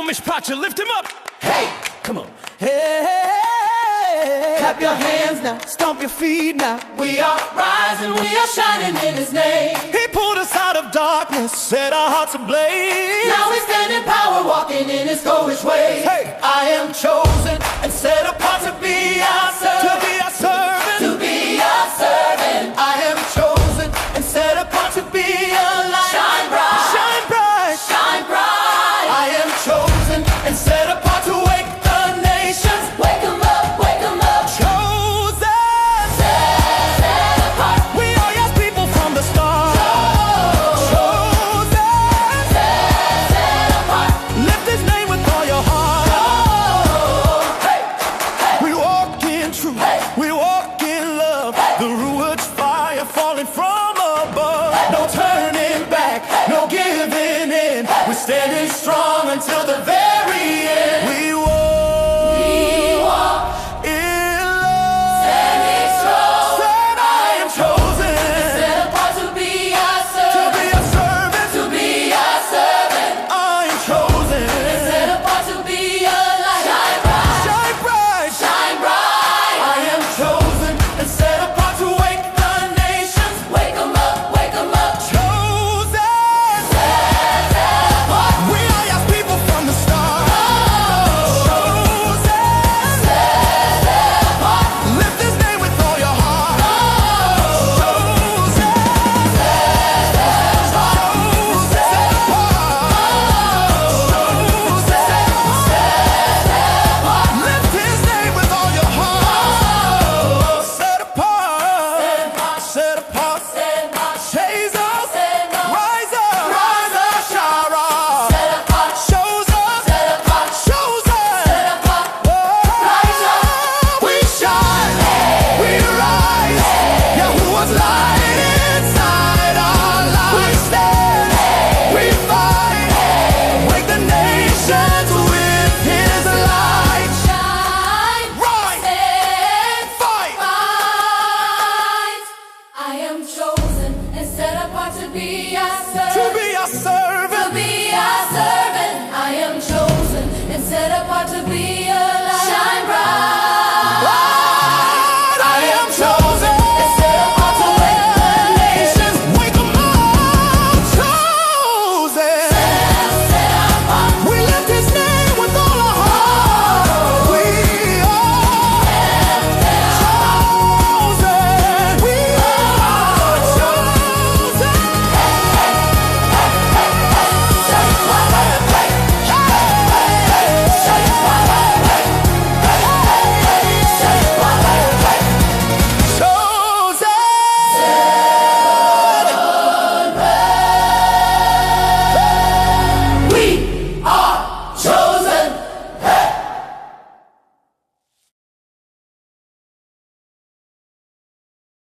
mishpat, you lift him up. Hey, come on. Hey, clap your hands now, stomp your feet now. We are rising, we are shining in His name. He pulled us out of darkness, set our hearts ablaze. Now we stand in power, walking in His golden ways. Hey, I am chosen and set apart to be our servant. to be our servant. To be our servant. I am chosen and set apart to be a light. Shine bright. Shine bright. Shine bright. I am chosen and set apart to wake the nations. Wake 'em up, wake 'em up. Chosen. Set apart. We are God's people from the start. Chosen. Set apart. Lift His name with all your heart. Oh, hey, hey. We walk in truth. Hey. We walk in love. The Ruach's fire falling from above. No turning back, no giving in. We're standing strong until the very